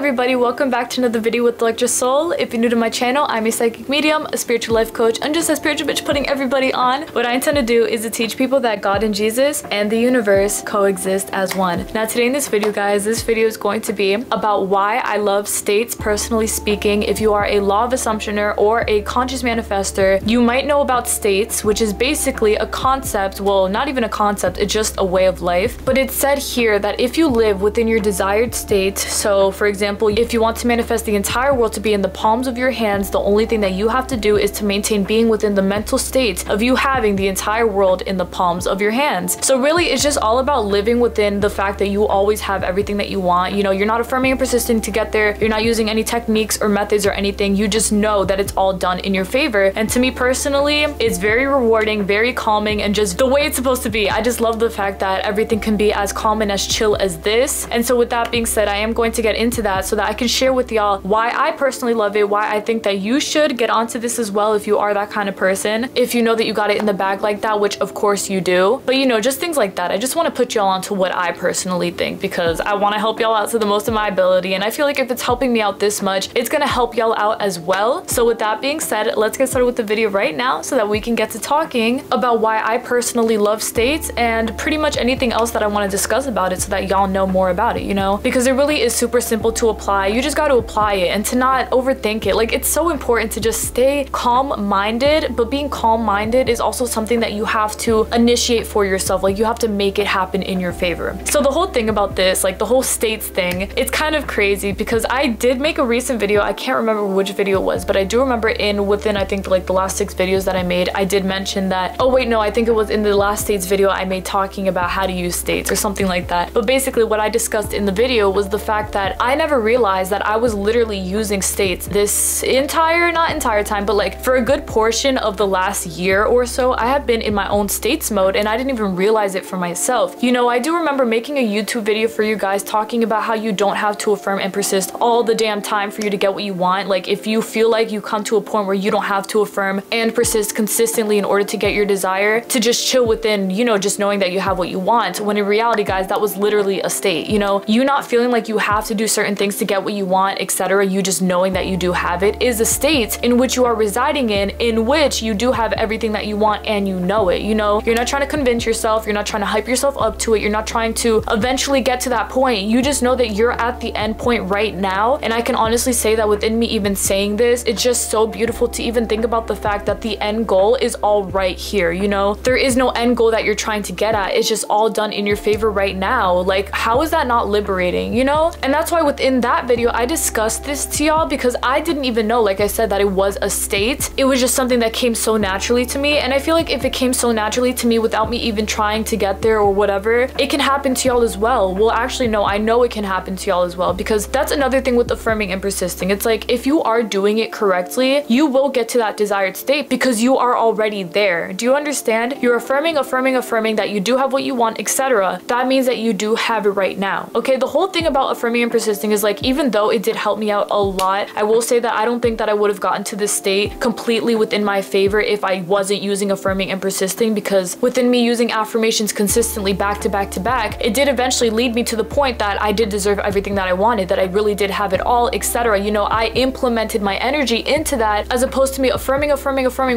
everybody, welcome back to another video with Electra Soul. If you're new to my channel, I'm a psychic medium, a spiritual life coach, and just a spiritual bitch putting everybody on. What I intend to do is to teach people that God and Jesus and the universe coexist as one. Now today in this video, guys, this video is going to be about why I love states. Personally speaking, if you are a law of assumptioner or a conscious manifester, you might know about states, which is basically a concept, well, not even a concept, it's just a way of life. But it's said here that if you live within your desired state, so for example, if you want to manifest the entire world to be in the palms of your hands, the only thing that you have to do is to maintain being within the mental state of you having the entire world in the palms of your hands. So really, it's just all about living within the fact that you always have everything that you want. You know, you're not affirming and persisting to get there. You're not using any techniques or methods or anything. You just know that it's all done in your favor. And to me personally, it's very rewarding, very calming, and just the way it's supposed to be. I just love the fact that everything can be as calm and as chill as this. And so with that being said, I am going to get into that so that I can share with y'all why I personally love it, why I think that you should get onto this as well if you are that kind of person, if you know that you got it in the bag like that, which of course you do. But you know, just things like that. I just want to put y'all onto what I personally think because I want to help y'all out to the most of my ability, and I feel like if it's helping me out this much, it's gonna help y'all out as well. So with that being said, let's get started with the video right now so that we can get to talking about why I personally love states and pretty much anything else that I want to discuss about it so that y'all know more about it, you know, because it really is super simple to apply. You just got to apply it and to not overthink it. Like, it's so important to just stay calm-minded, but being calm-minded is also something that you have to initiate for yourself. Like, you have to make it happen in your favor. So the whole thing about this, like the whole states thing, it's kind of crazy because I did make a recent video. I can't remember which video it was, but I do remember within I think like the last 6 videos that I made, I did mention that, oh wait, no, I think it was in the last states video I made talking about how to use states or something like that. But basically what I discussed in the video was the fact that I never realized that I was literally using states this not entire time, but like for a good portion of the last year or so, I have been in my own states mode and I didn't even realize it for myself. You know, I do remember making a YouTube video for you guys talking about how you don't have to affirm and persist all the damn time for you to get what you want. Like, if you feel like you come to a point where you don't have to affirm and persist consistently in order to get your desire, to just chill within, you know, just knowing that you have what you want, when in reality, guys, that was literally a state. You know, you not feeling like you have to do certain things to get what you want, etc., you just knowing that you do have it is a state in which you are residing in which you do have everything that you want and you know it. You know, you're not trying to convince yourself, you're not trying to hype yourself up to it, you're not trying to eventually get to that point. You just know that you're at the end point right now. And I can honestly say that within me even saying this, it's just so beautiful to even think about the fact that the end goal is all right here. You know, there is no end goal that you're trying to get at. It's just all done in your favor right now. Like, how is that not liberating, you know? And that's why within that video I discussed this to y'all, because I didn't even know, like I said, that it was a state. It was just something that came so naturally to me. And I feel like if it came so naturally to me without me even trying to get there or whatever, it can happen to y'all as well. Well, actually no, I know it can happen to y'all as well, because that's another thing with affirming and persisting. It's like, if you are doing it correctly, you will get to that desired state because you are already there. Do you understand? You're affirming that you do have what you want, etc. That means that you do have it right now. Okay, the whole thing about affirming and persisting is like, even though it did help me out a lot, I will say that I don't think that I would have gotten to this state completely within my favor if I wasn't using affirming and persisting, because within me using affirmations consistently back to back to back, it did eventually lead me to the point that I did deserve everything that I wanted, that I really did have it all, etc. You know, I implemented my energy into that as opposed to me affirming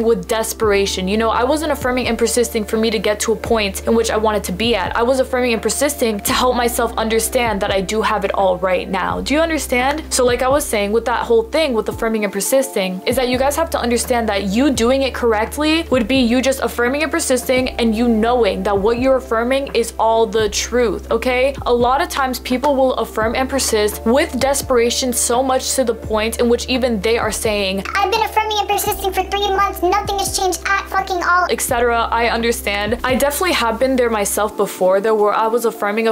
with desperation. You know, I wasn't affirming and persisting for me to get to a point in which I wanted to be at. I was affirming and persisting to help myself understand that I do have it all right now. Do you understand? So like I was saying, with that whole thing with affirming and persisting, is that you guys have to understand that you doing it correctly would be you just affirming and persisting and you knowing that what you're affirming is all the truth, okay? A lot of times people will affirm and persist with desperation so much to the point in which even they are saying, I've been affirming and persisting for 3 months, nothing has changed at fucking all, etc. I understand. I definitely have been there myself before though, where I was affirming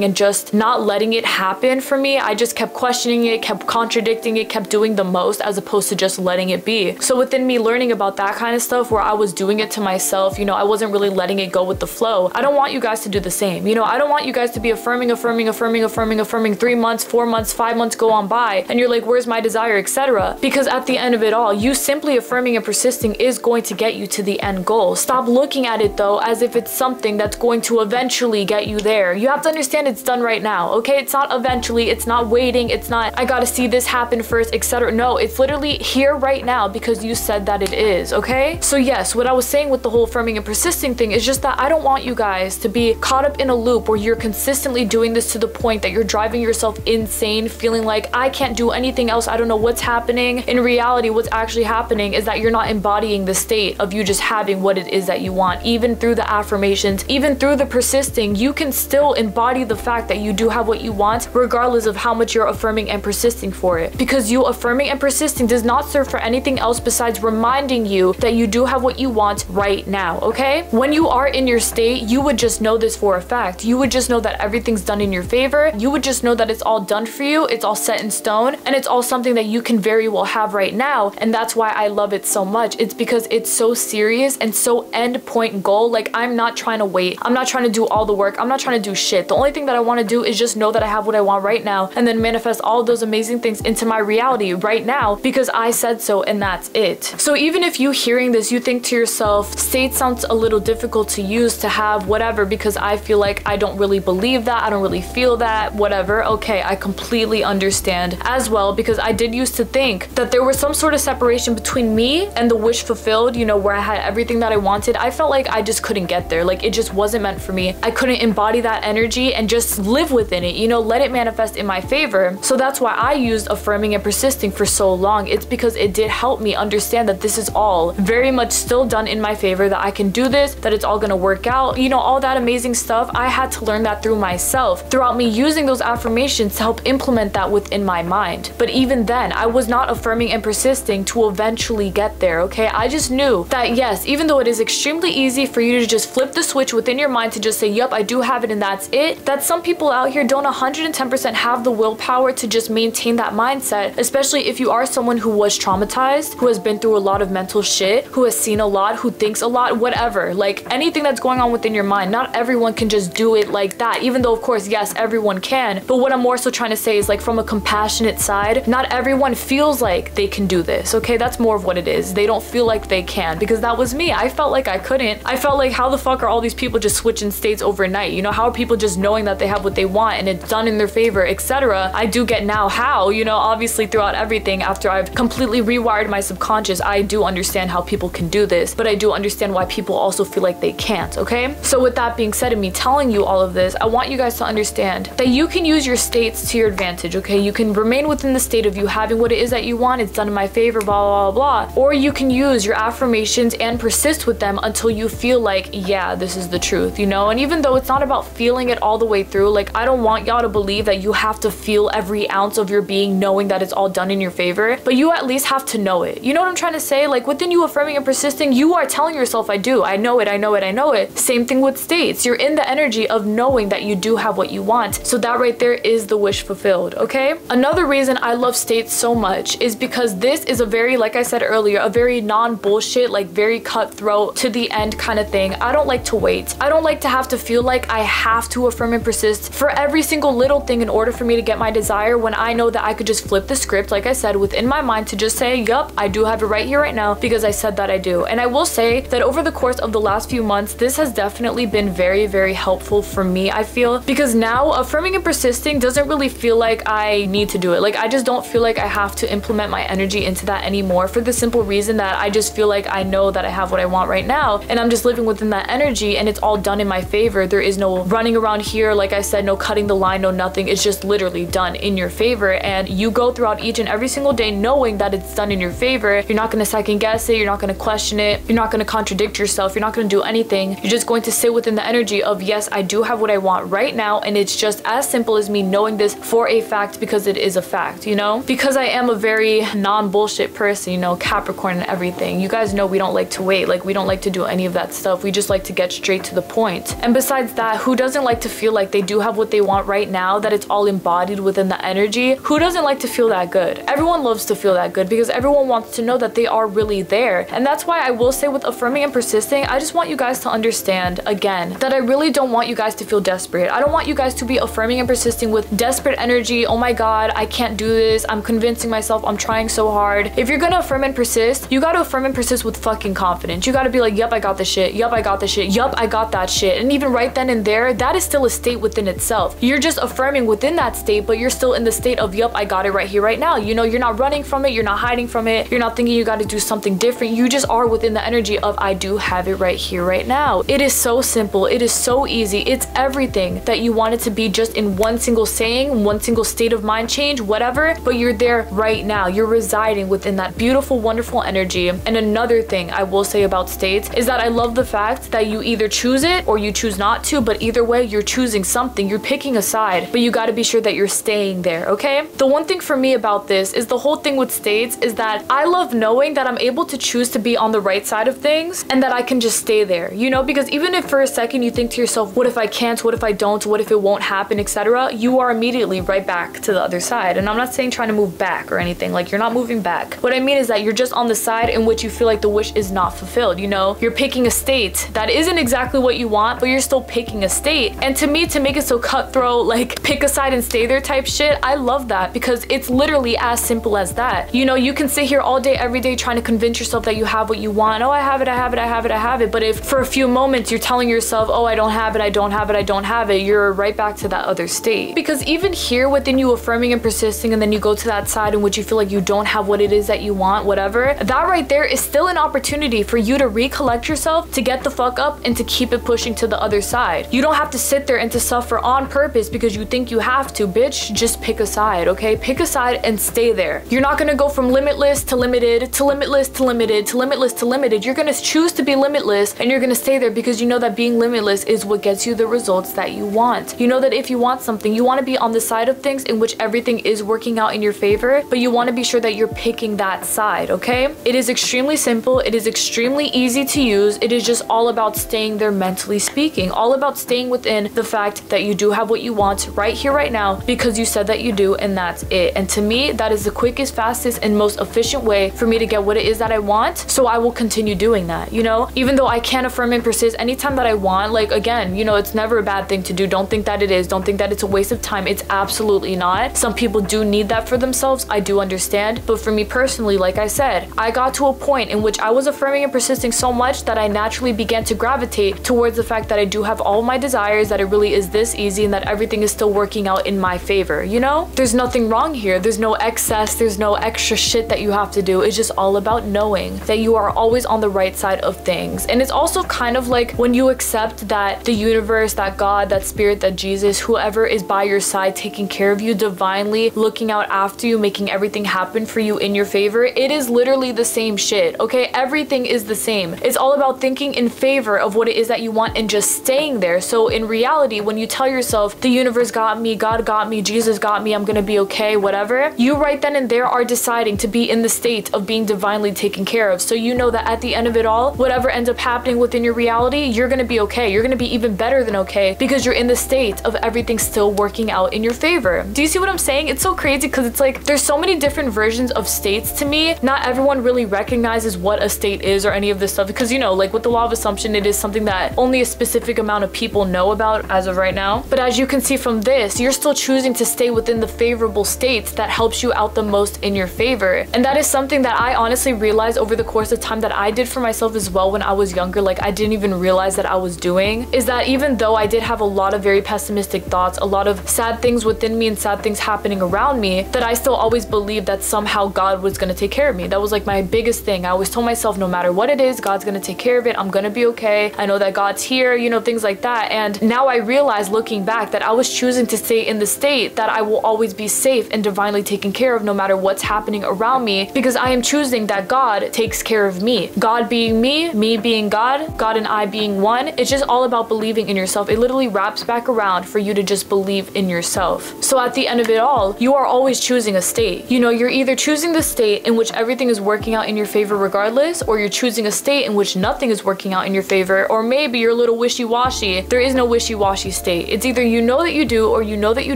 and just not letting it happen for me. I just kept questioning it, kept contradicting it, kept doing the most as opposed to just letting it be. So within me learning about that kind of stuff where I was doing it to myself, you know, I wasn't really letting it go with the flow. I don't want you guys to do the same. You know, I don't want you guys to be affirming 3 months, 4 months, 5 months go on by and you're like, where's my desire, etc. Because at the end of it all, you simply affirming and persisting is going to get you to the end goal. Stop looking at it though as if it's something that's going to eventually get you there. You have to understand it's done right now, okay? It's not eventually, it's not waiting. It's not, I gotta see this happen first, etc. No, it's literally here right now because you said that it is, okay? So yes, what I was saying with the whole affirming and persisting thing is just that I don't want you guys to be caught up in a loop where you're consistently doing this to the point that you're driving yourself insane, feeling like I can't do anything else, I don't know what's happening. In reality, what's actually happening is that you're not embodying the state of you just having what it is that you want. Even through the affirmations, even through the persisting, you can still embody the fact that you do have what you want regardless of how much you're affirming and persisting for it. Because you affirming and persisting does not serve for anything else besides reminding you that you do have what you want right now, okay? When you are in your state, you would just know this for a fact. You would just know that everything's done in your favor. You would just know that it's all done for you, it's all set in stone, and it's all something that you can very well have right now. And that's why I love it so much. It's because it's so serious and so end point goal. Like, I'm not trying to wait. I'm not trying to do all the work. I'm not trying to do shit. The only thing that I want to do is just know that I have what I want right now and then manifest all of those amazing things into my reality right now because I said so, and that's it. So even if you hearing this, you think to yourself, state sounds a little difficult to use, to have, whatever, because I feel like I don't really believe that, I don't really feel that, whatever. Okay, I completely understand as well, because I did used to think that there was some sort of separation between me and the wish fulfilled, you know, where I had everything that I wanted. I felt like I just couldn't get there. Like, it just wasn't meant for me. I couldn't embody that energy and just live within it, you know, let it manifest in my favor. So that's why I used affirming and persisting for so long. It's because it did help me understand that this is all very much still done in my favor, that I can do this, that it's all gonna work out, you know, all that amazing stuff. I had to learn that through myself, throughout me using those affirmations to help implement that within my mind. But even then, I was not affirming and persisting to eventually get there, okay? I just knew that yes, even though it is extremely easy for you to just flip the switch within your mind to just say, yup, I do have it and that's it, that some people out here don't 110% have the willpower to just maintain that mindset, especially if you are someone who was traumatized, who has been through a lot of mental shit, who has seen a lot, who thinks a lot, whatever. Like, anything that's going on within your mind, not everyone can just do it like that, even though of course, yes, everyone can. But what I'm more so trying to say is, like, from a compassionate side, not everyone feels like they can do this, okay? That's more of what it is. They don't feel like they can, because that was me. I felt like I couldn't. I felt like, how the fuck are all these people just switching states overnight? You know, how are people just knowing that they have what they want and it's done in their favor, etc.? I do get now how, you know, obviously throughout everything, after I've completely rewired my subconscious, I do understand how people can do this, but I do understand why people also feel like they can't, okay? So with that being said, and me telling you all of this, I want you guys to understand that you can use your states to your advantage, okay? You can remain within the state of you having what it is that you want, it's done in my favor, blah, blah, blah, blah. Or you can use your affirmations and persist with them until you feel like, yeah, this is the truth, you know? And even though it's not about feeling it all the way through, like, I don't want y'all to believe that you have to feel every ounce of your being knowing that it's all done in your favor, but you at least have to know it. You know what I'm trying to say? Like, within you affirming and persisting, you are telling yourself, I do, I know it, I know it, I know it. Same thing with states. You're in the energy of knowing that you do have what you want. So that right there is the wish fulfilled, okay? Another reason I love states so much is because this is a very, like I said earlier, a very non-bullshit, like very cutthroat to the end kind of thing. I don't like to wait. I don't like to have to feel like I have to affirm and persist for every single little thing in order for me to get my desire, when I know that I could just flip the script, like I said, within my mind to just say, yup, I do have it right here, right now, because I said that I do. And I will say that over the course of the last few months, this has definitely been very, very helpful for me, I feel, because now affirming and persisting doesn't really feel like I need to do it. Like, I just don't feel like I have to implement my energy into that anymore, for the simple reason that I just feel like I know that I have what I want right now, and I'm just living within that energy, and it's all done in my favor. There is no running around here, like I said, no cutting the line, no nothing. It's just literally done in your favor, and you go throughout each and every single day knowing that it's done in your favor. You're not going to second guess it, you're not going to question it, you're not going to contradict yourself, you're not going to do anything. You're just going to sit within the energy of, yes, I do have what I want right now, and it's just as simple as me knowing this for a fact, because it is a fact, you know? Because I am a very non-bullshit person, you know, Capricorn and everything. You guys know we don't like to wait, like, we don't like to do any of that stuff. We just like to get straight to the point. And besides that, who doesn't like to feel like they do have what they want right now, that it's all embodied within the energy? Who doesn't like to feel that good? Everyone loves to feel that good, because everyone wants to know that they are really there. And that's why I will say, with affirming and persisting, I just want you guys to understand, again, that I really don't want you guys to feel desperate. I don't want you guys to be affirming and persisting with desperate energy. Oh my god, I can't do this, I'm convincing myself, I'm trying so hard. If you're gonna affirm and persist, you gotta affirm and persist with fucking confidence. You gotta be like, yup, I got this shit, yup, I got this shit, yup, I got that shit. And even right then and there, that is still a state within itself. You're just affirming within that that state, but you're still in the state of, yup, I got it right here, right now. You know, you're not running from it, you're not hiding from it, you're not thinking you got to do something different. You just are within the energy of, I do have it right here, right now. It is so simple. It is so easy. It's everything that you want it to be, just in one single saying, one single state of mind change, whatever, but you're there right now. You're residing within that beautiful, wonderful energy. And another thing I will say about states is that I love the fact that you either choose it or you choose not to, but either way, you're choosing something. You're picking a side, but you got to be sure that you're staying there, okay? The one thing for me about this is the whole thing with states is that I love knowing that I'm able to choose to be on the right side of things and that I can just stay there, you know? Because even if for a second you think to yourself, what if I can't, what if I don't, what if it won't happen, etc., you are immediately right back to the other side. And I'm not saying trying to move back or anything, like you're not moving back. What I mean is that you're just on the side in which you feel like the wish is not fulfilled, you know? You're picking a state that isn't exactly what you want, but you're still picking a state. And to me, to make it so cutthroat, like pick a side and stay there type shit, I love that because it's literally as simple as that. You know, you can sit here all day, every day trying to convince yourself that you have what you want. Oh, I have it, I have it, I have it, I have it. But if for a few moments you're telling yourself, oh, I don't have it, I don't have it, I don't have it, you're right back to that other state. Because even here within you affirming and persisting, and then you go to that side in which you feel like you don't have what it is that you want, whatever, that right there is still an opportunity for you to recollect yourself, to get the fuck up, and to keep it pushing to the other side. You don't have to sit there and to suffer on purpose because you think you have to, bitch. Just pick a side, okay? Pick a side and stay there. You're not gonna go from limitless to limited to limitless to limited to limitless to limited. You're gonna choose to be limitless and you're gonna stay there because you know that being limitless is what gets you the results that you want. You know that if you want something, you want to be on the side of things in which everything is working out in your favor, but you want to be sure that you're picking that side, okay? It is extremely simple. It is extremely easy to use. It is just all about staying there mentally speaking, all about staying within the fact that you do have what you want right here, right now, because you said that you do, and that's it. And to me, that is the quickest, fastest, and most efficient way for me to get what it is that I want. So I will continue doing that, you know? Even though I can affirm and persist anytime that I want, like, again, you know, it's never a bad thing to do. Don't think that it is. Don't think that it's a waste of time. It's absolutely not. Some people do need that for themselves. I do understand. But for me personally, like I said, I got to a point in which I was affirming and persisting so much that I naturally began to gravitate towards the fact that I do have all my desires, that it really is this easy, and that everything is still working out in my favor, you know? There's nothing wrong here. There's no excess. There's no extra shit that you have to do. It's just all about knowing that you are always on the right side of things. And it's also kind of like when you accept that the universe, that God, that spirit, that Jesus, whoever is by your side, taking care of you divinely, looking out after you, making everything happen for you in your favor, it is literally the same shit, okay? Everything is the same. It's all about thinking in favor of what it is that you want and just staying there. So in reality, when you tell yourself, the universe got me, God got me, Jesus got me, I'm gonna be okay, whatever, you right then and there are deciding to be in the state of being divinely taken care of. So you know that at the end of it all, whatever ends up happening within your reality, you're gonna be okay. You're gonna be even better than okay because you're in the state of everything still working out in your favor. Do you see what I'm saying? It's so crazy because it's like there's so many different versions of states to me. Not everyone really recognizes what a state is or any of this stuff because, you know, like with the law of assumption, it is something that only a specific amount of people know about as of right now. But as you can see from this, you're still choosing to stay within the favorable states that helps you out the most in your favor. And that is something that I honestly realized over the course of time that I did for myself as well when I was younger. Like I didn't even realize that I was doing, is that even though I did have a lot of very pessimistic thoughts, a lot of sad things within me and sad things happening around me, that I still always believed that somehow God was gonna take care of me. That was like my biggest thing. I always told myself, no matter what it is, God's gonna take care of it. I'm gonna be okay. I know that God's here, you know, things like that. And now I realize looking back that I was choosing to stay in the state that I will always be safe and divinely taken care of no matter what's happening around me, because I am choosing that God takes care of me. God being me being God, God and I being one. It's just all about believing in yourself. It literally wraps back around for you to just believe in yourself. So at the end of it all, you are always choosing a state. You know, you're either choosing the state in which everything is working out in your favor regardless, or you're choosing a state in which nothing is working out in your favor, or maybe you're a little wishy-washy. There is no wishy-washy state. It's either you know that you do or you know that you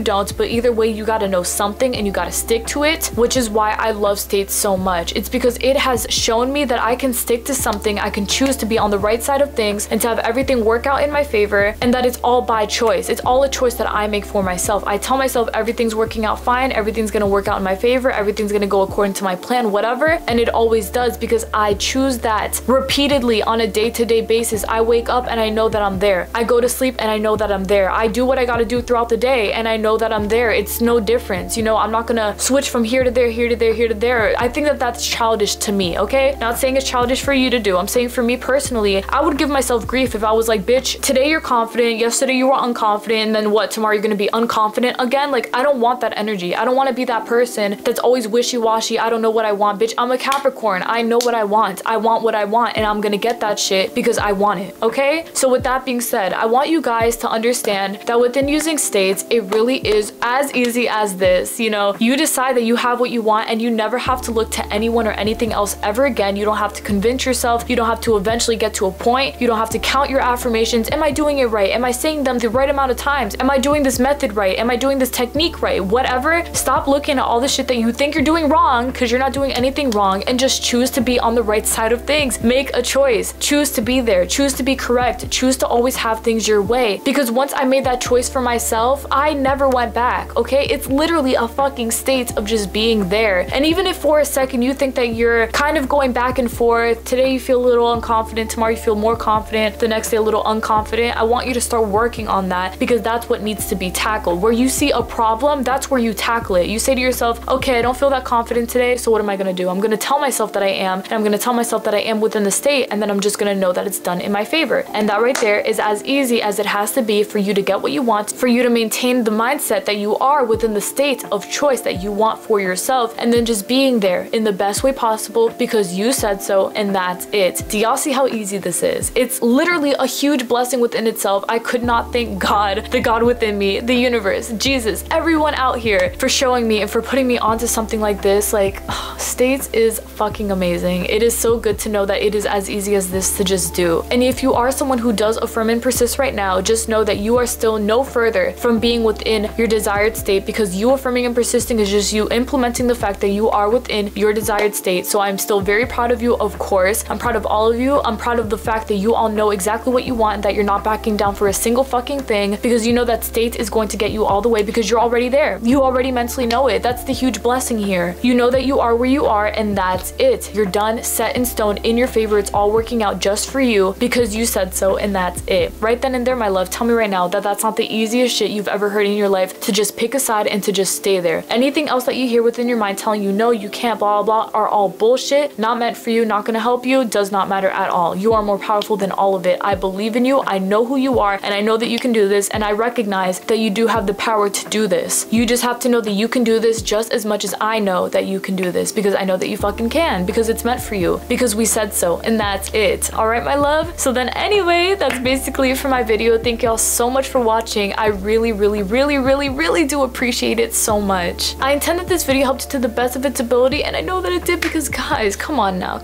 don't, but either way you gotta know something and you gotta stick to it, which is why I love states so much. It's because it has shown me that I can stick to something, I can choose to be on the right side of things and to have everything work out in my favor, and that it's all by choice. It's all a choice that I make for myself. I tell myself everything's working out fine, everything's gonna work out in my favor, everything's gonna go according to my plan, whatever, and it always does because I choose that repeatedly on a day-to-day basis. I wake up and I know that I'm there. I go to sleep and I know that I'm there. I do what I gotta do throughout the day and I know know that I'm there. It's no difference. You know, I'm not gonna switch from here to there, here to there, here to there. I think that that's childish to me, okay? Not saying it's childish for you to do. I'm saying for me personally, I would give myself grief if I was like, bitch, today you're confident, yesterday you were unconfident, and then what, tomorrow you're gonna be unconfident again? Like, I don't want that energy. I don't want to be that person that's always wishy-washy. I don't know what I want. Bitch, I'm a Capricorn. I know what I want. I want what I want, and I'm gonna get that shit because I want it, okay? So with that being said, I want you guys to understand that within using states, it really is as easy as this. You know, you decide that you have what you want, and you never have to look to anyone or anything else ever again. You don't have to convince yourself. You don't have to eventually get to a point. You don't have to count your affirmations. Am I doing it right? Am I saying them the right amount of times? Am I doing this method right? Am I doing this technique right? Whatever. Stop looking at all the shit that you think you're doing wrong, because you're not doing anything wrong, and just choose to be on the right side of things. Make a choice. Choose to be there. Choose to be correct. Choose to always have things your way. Because once I made that choice for myself, I never went back, okay? It's literally a fucking state of just being there. And even if for a second you think that you're kind of going back and forth, today you feel a little unconfident, tomorrow you feel more confident, the next day a little unconfident, I want you to start working on that, because that's what needs to be tackled. Where you see a problem, that's where you tackle it. You say to yourself, okay, I don't feel that confident today, so what am I gonna do? I'm gonna tell myself that I am, and I'm gonna tell myself that I am within the state, and then I'm just gonna know that it's done in my favor. And that right there is as easy as it has to be for you to get what you want, for you to maintain the mindset that you are within the state of choice that you want for yourself, and then just being there in the best way possible because you said so, and that's it. Do y'all see how easy this is? It's literally a huge blessing within itself. I could not thank God, the God within me, the universe, Jesus, everyone out here for showing me and for putting me onto something like this. Like, states is fucking amazing. It is so good to know that it is as easy as this to just do. And if you are someone who does affirm and persist right now, just know that you are still no further from being within your desired state, because you affirming and persisting is just you implementing the fact that you are within your desired state. So I'm still very proud of you, of course. I'm proud of all of you. I'm proud of the fact that you all know exactly what you want, and that you're not backing down for a single fucking thing, because you know that state is going to get you all the way, because you're already there. You already mentally know it. That's the huge blessing here. You know that you are where you are, and that's it. You're done, set in stone, in your favor. It's all working out just for you because you said so, and that's it. Right then and there, my love, tell me right now that that's not the easiest shit you've ever heard in your life, to just pick a side and to just stay there. Anything else that you hear within your mind telling you no, you can't, blah blah blah, are all bullshit, not meant for you, not gonna help you, does not matter at all. You are more powerful than all of it. I believe in you. I know who you are, and I know that you can do this, and I recognize that you do have the power to do this. You just have to know that you can do this just as much as I know that you can do this, because I know that you fucking can, because it's meant for you, because we said so, and that's it. All right, my love? So then anyway, that's basically it for my video. Thank y'all so much for watching. I really do appreciate it so much. I intend that this video helped you to the best of its ability, and I know that it did, because guys, come on now.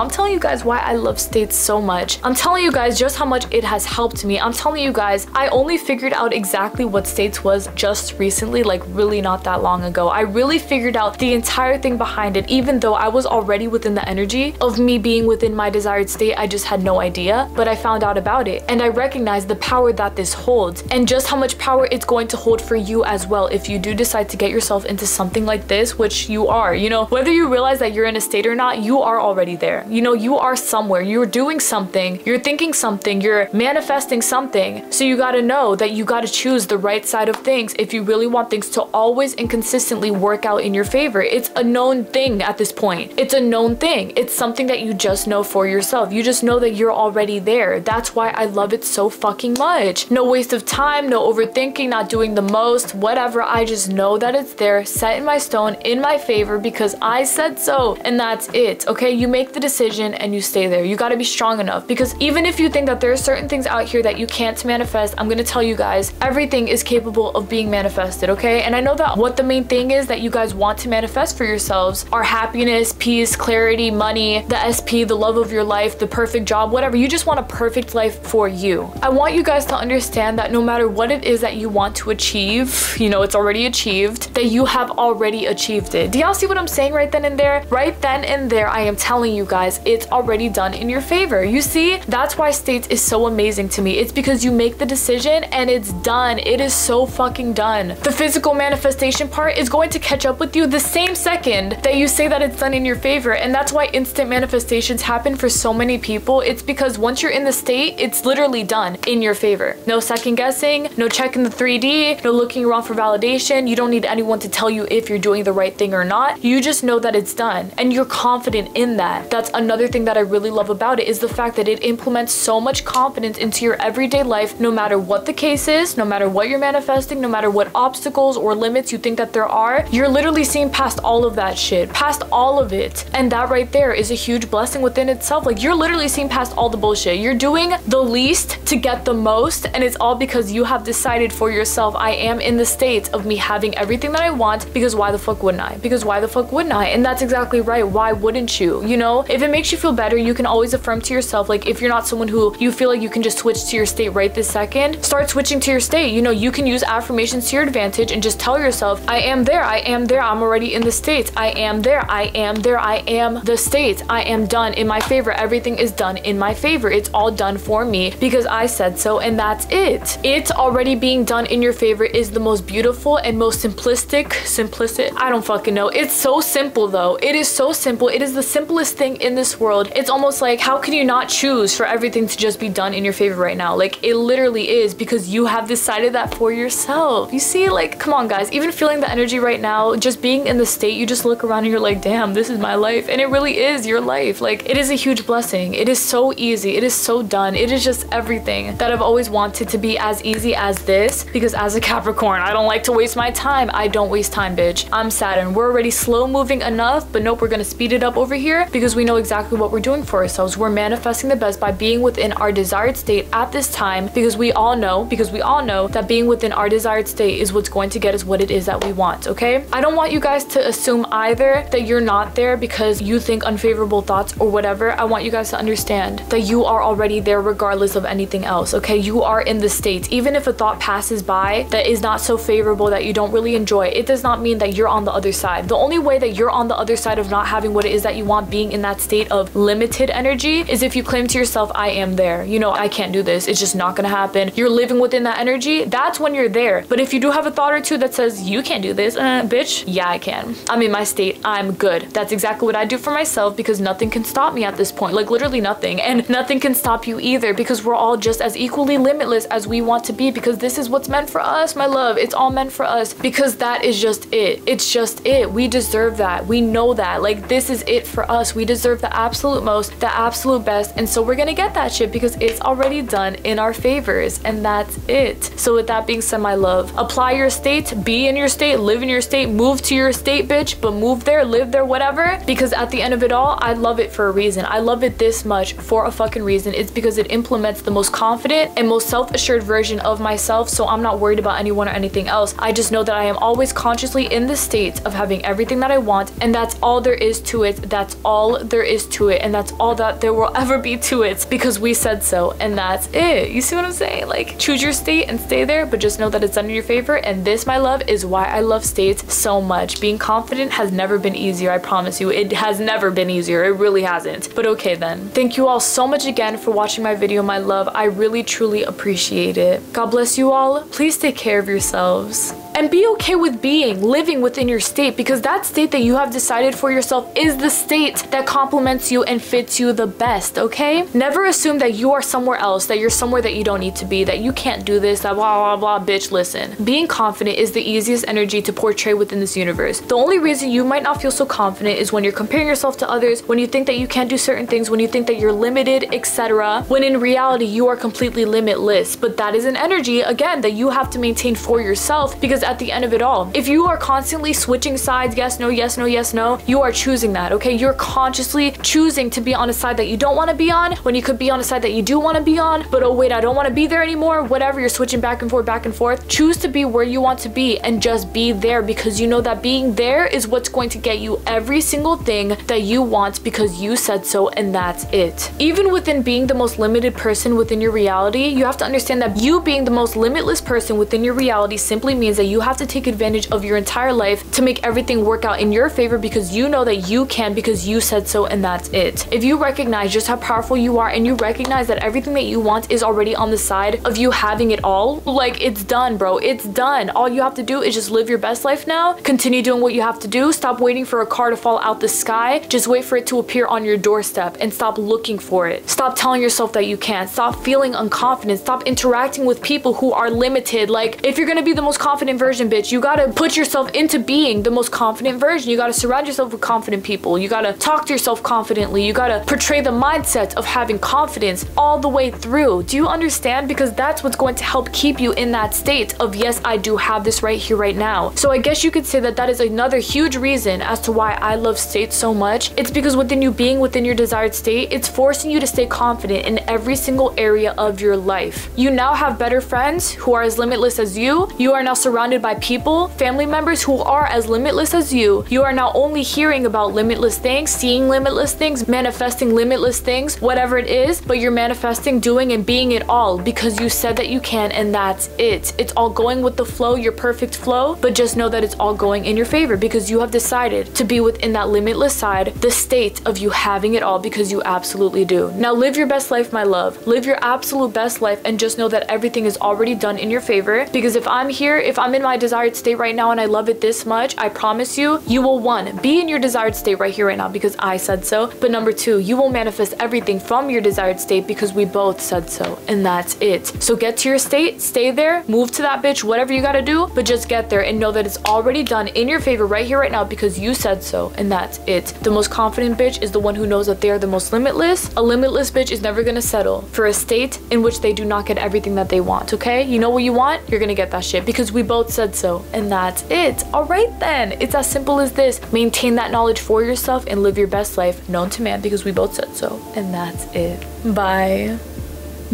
I'm telling you guys why I love states so much. I'm telling you guys just how much it has helped me. I'm telling you guys, I only figured out exactly what states was just recently, like really not that long ago. I really figured out the entire thing behind it, even though I was already within the energy of me being within my desired state. I just had no idea, but I found out about it, and I recognized the power that this holds, and just how much power it's going to hold for you as well if you do decide to get yourself into something like this, which you are. You know, whether you realize that you're in a state or not, you are already there. You know, you are somewhere. You're doing something. You're thinking something. You're manifesting something. So you gotta know that you gotta choose the right side of things if you really want things to always and consistently work out in your favor. It's a known thing at this point. It's a known thing. It's something that you just know for yourself. You just know that you're already there. That's why I love it so fucking much. No waste of time, no overthinking, not doing the most, whatever. I just know that it's there, set in my stone, in my favor, because I said so, and that's it. Okay, you make the decision and you stay there. You got to be strong enough, because even if you think that there are certain things out here that you can't manifest, I'm gonna tell you guys, everything is capable of being manifested. Okay, and I know that what the main thing is that you guys want to manifest for yourselves are happiness, peace, clarity, money, the SP, the love of your life, the perfect job, whatever. You just want a perfect life for you. I want you guys to understand that no matter what it is that you want to achieve, you know, it's already achieved, that you have already achieved it. Do y'all see what I'm saying right then and there? Right then and there, I am telling you guys, it's already done in your favor. You see, that's why states is so amazing to me. It's because you make the decision and it's done. It is so fucking done. The physical manifestation part is going to catch up with you the same second that you say that it's done in your favor. And that's why instant manifestations happen for so many people. It's because once you're in the state, it's literally done in your favor. No second guessing, no checking the 3D, necessity, no looking around for validation. You don't need anyone to tell you if you're doing the right thing or not. You just know that it's done and you're confident in that. That's another thing that I really love about it, is the fact that it implements so much confidence into your everyday life, no matter what the case is, no matter what you're manifesting, no matter what obstacles or limits you think that there are. You're literally seeing past all of that shit, past all of it. And that right there is a huge blessing within itself. Like, you're literally seeing past all the bullshit. You're doing the least to get the most, and it's all because you have decided for yourself, I am in the state of me having everything that I want, because why the fuck wouldn't I? Because why the fuck wouldn't I? And that's exactly right. Why wouldn't you? You know, if it makes you feel better, you can always affirm to yourself, like, if you're not someone who you feel like you can just switch to your state right this second, start switching to your state. You know, you can use affirmations to your advantage and just tell yourself, I am there, I am there, I'm already in the states, I am there, I am there, I am the states, I am done in my favor, everything is done in my favor, it's all done for me because I said so, and that's it. It's already being done in your favor is the most beautiful and most simplistic, I don't fucking know. It's so simple though. It is so simple. It is the simplest thing in this world. It's almost like, how can you not choose for everything to just be done in your favor right now? Like, it literally is, because you have decided that for yourself. You see, like, come on guys, even feeling the energy right now, just being in the state, you just look around and you're like, damn, this is my life. And it really is your life. Like, it is a huge blessing. It is so easy. It is so done. It is just everything that I've always wanted to be as easy as this, because as a Capricorn, I don't like to waste my time. I don't waste time, bitch. I'm Saturn. We're already slow moving enough, but nope, we're gonna speed it up over here because we know exactly what we're doing for ourselves. We're manifesting the best by being within our desired state at this time, because we all know that being within our desired state is what's going to get us what it is that we want, okay? I don't want you guys to assume either that you're not there because you think unfavorable thoughts or whatever. I want you guys to understand that you are already there regardless of anything else, okay? You are in the state. Even if a thought passes by that is not so favorable, that you don't really enjoy, it does not mean that you're on the other side. The only way that you're on the other side of not having what it is that you want, being in that state of limited energy, is if you claim to yourself, I am there. You know, I can't do this. It's just not gonna happen. You're living within that energy. That's when you're there. But if you do have a thought or two that says, you can't do this, bitch, yeah, I can. I'm in my state. I'm good. That's exactly what I do for myself, because nothing can stop me at this point. Like, literally nothing. And nothing can stop you either, because we're all just as equally limitless as we want to be, because this is what's meant for us, my love. It's all meant for us, because that is just it. It's just it. We deserve that. We know that. Like, this is it for us. We deserve the absolute most, the absolute best, and so we're gonna get that shit because it's already done in our favors, and that's it. So with that being said, my love, apply your state, be in your state, live in your state, move to your state, bitch, but move there, live there, whatever, because at the end of it all, I love it for a reason. I love it this much for a fucking reason. It's because it implements the most confident and most self-assured version of myself, so I'm not worried about anyone or anything else. I just know that I am always consciously in the state of having everything that I want, and that's all there is to it. That's all there is to it, and that's all that there will ever be to it, because we said so, and that's it. You see what I'm saying? Like, choose your state and stay there, but just know that it's done in your favor. And this, my love, is why I love states so much. Being confident has never been easier. I promise you, it has never been easier. It really hasn't. But okay then, thank you all so much again for watching my video, my love. I really truly appreciate it. God bless you all. Please take care of yourselves and be okay with living within your state, because that state that you have decided for yourself is the state that complements you and fits you the best, okay? Never assume that you are somewhere else, that you're somewhere that you don't need to be, that you can't do this, that blah, blah, blah, bitch, listen. Being confident is the easiest energy to portray within this universe. The only reason you might not feel so confident is when you're comparing yourself to others, when you think that you can't do certain things, when you think that you're limited, etc., when in reality, you are completely limitless. But that is an energy, again, that you have to maintain for yourself, because at the end of it all, if you are constantly switching sides, yes, no, yes, no, yes, no, you are choosing that, okay? You're consciously choosing to be on a side that you don't want to be on, when you could be on a side that you do want to be on, but oh wait, I don't want to be there anymore, whatever, you're switching back and forth, back and forth. Choose to be where you want to be and just be there, because you know that being there is what's going to get you every single thing that you want, because you said so, and that's it. Even within being the most limited person within your reality, you have to understand that you being the most limitless person within your reality simply means that you You have to take advantage of your entire life to make everything work out in your favor because you know that you can because you said so, and that's it. If you recognize just how powerful you are and you recognize that everything that you want is already on the side of you having it all, like, it's done, bro. It's done. All you have to do is just live your best life now. Continue doing what you have to do. Stop waiting for a car to fall out the sky. Just wait for it to appear on your doorstep and stop looking for it. Stop telling yourself that you can't. Stop feeling unconfident. Stop interacting with people who are limited. Like, if you're gonna be the most confident version, bitch, you gotta put yourself into being the most confident version. You gotta surround yourself with confident people. You gotta talk to yourself confidently. You gotta portray the mindset of having confidence all the way through. Do you understand? Because that's what's going to help keep you in that state of, yes, I do have this right here, right now. So I guess you could say that that is another huge reason as to why I love states so much. It's because within you being within your desired state, it's forcing you to stay confident in every single area of your life. You now have better friends who are as limitless as you. You are now surrounded by people, family members who are as limitless as you. You are now only hearing about limitless things, seeing limitless things, manifesting limitless things, whatever it is, but you're manifesting, doing, and being it all because you said that you can, and that's it. It's all going with the flow, your perfect flow, but just know that it's all going in your favor because you have decided to be within that limitless side, the state of you having it all, because you absolutely do. Now live your best life, my love. Live your absolute best life and just know that everything is already done in your favor, because if I'm here, if I'm in my desired state right now and I love it this much, I promise you, you will, one, be in your desired state right here, right now because I said so, but number two, you will manifest everything from your desired state because we both said so, and that's it. So get to your state, stay there, move to that bitch, whatever you gotta do, but just get there and know that it's already done in your favor right here, right now because you said so, and that's it. The most confident bitch is the one who knows that they are the most limitless. A limitless bitch is never gonna settle for a state in which they do not get everything that they want, okay? You know what you want? You're gonna get that shit because we both said so, and that's it. All right then, it's as simple as this. Maintain that knowledge for yourself and live your best life known to man because we both said so, and that's it. Bye.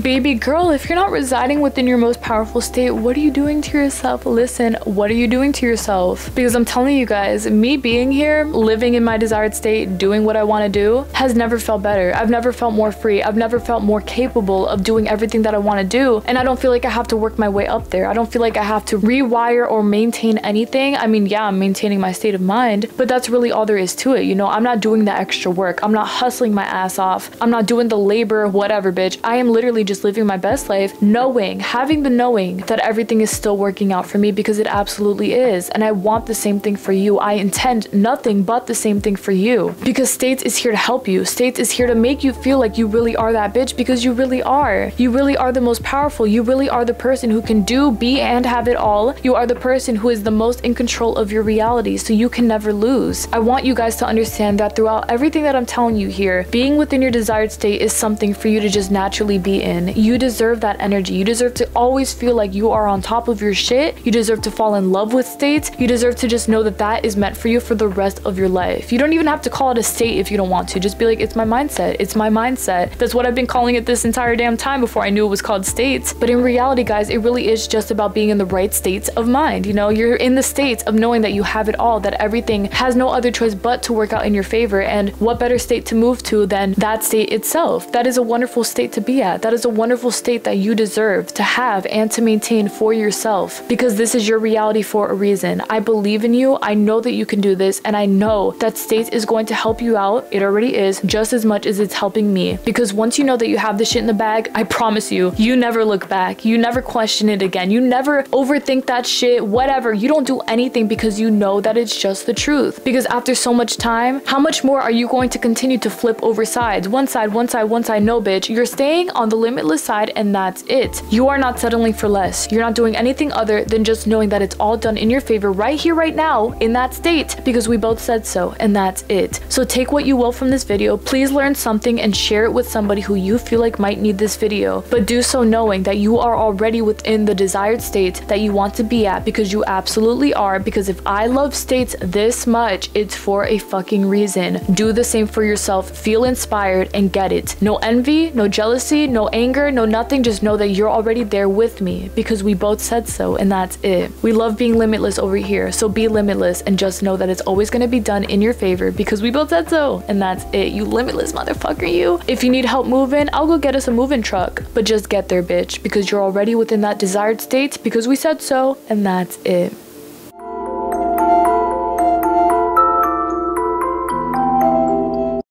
Baby girl, if you're not residing within your most powerful state, what are you doing to yourself? Listen, what are you doing to yourself? Because I'm telling you guys, me being here, living in my desired state, doing what I want to do, has never felt better. I've never felt more free. I've never felt more capable of doing everything that I want to do. And I don't feel like I have to work my way up there. I don't feel like I have to rewire or maintain anything. I mean, yeah, I'm maintaining my state of mind, but that's really all there is to it. You know, I'm not doing the extra work. I'm not hustling my ass off. I'm not doing the labor, whatever, bitch. I am literally just living my best life, having the knowing that everything is still working out for me because it absolutely is. And I want the same thing for you. I intend nothing but the same thing for you because States is here to help you. States is here to make you feel like you really are that bitch because you really are. You really are the most powerful. You really are the person who can do, be, and have it all. You are the person who is the most in control of your reality, so you can never lose. I want you guys to understand that throughout everything that I'm telling you here, being within your desired state is something for you to just naturally be in. You deserve that energy. You deserve to always feel like you are on top of your shit. You deserve to fall in love with states. You deserve to just know that that is meant for you for the rest of your life. You don't even have to call it a state if you don't want to. Just be like, it's my mindset. It's my mindset. That's what I've been calling it this entire damn time before I knew it was called states. But in reality, guys, it really is just about being in the right states of mind. You know, you're in the states of knowing that you have it all, that everything has no other choice but to work out in your favor. And what better state to move to than that state itself? That is a wonderful state to be at. That is a wonderful state that you deserve to have and to maintain for yourself because this is your reality for a reason. I believe in you. I know that you can do this, and I know that States is going to help you out. It already is, just as much as it's helping me, because once you know that you have this shit in the bag, I promise you, you never look back. You never question it again. You never overthink that shit, whatever. You don't do anything because you know that it's just the truth. Because after so much time, how much more are you going to continue to flip over sides? One side, one side, one side. No, bitch. You're staying on the limitless side, and that's it. You are not settling for less. You're not doing anything other than just knowing that it's all done in your favor right here, right now, in that state, because we both said so, and that's it. So take what you will from this video. Please learn something and share it with somebody who you feel like might need this video, but do so knowing that you are already within the desired state that you want to be at, because you absolutely are. Because if I love states this much, it's for a fucking reason. Do the same for yourself. Feel inspired and get it. No envy, no jealousy, no anger, no nothing. Just know that you're already there with me because we both said so, and that's it. We love being limitless over here, so be limitless and just know that it's always going to be done in your favor because we both said so, and that's it. You limitless motherfucker, you. If you need help moving, I'll go get us a moving truck, but just get there, bitch, because you're already within that desired state because we said so, and that's it.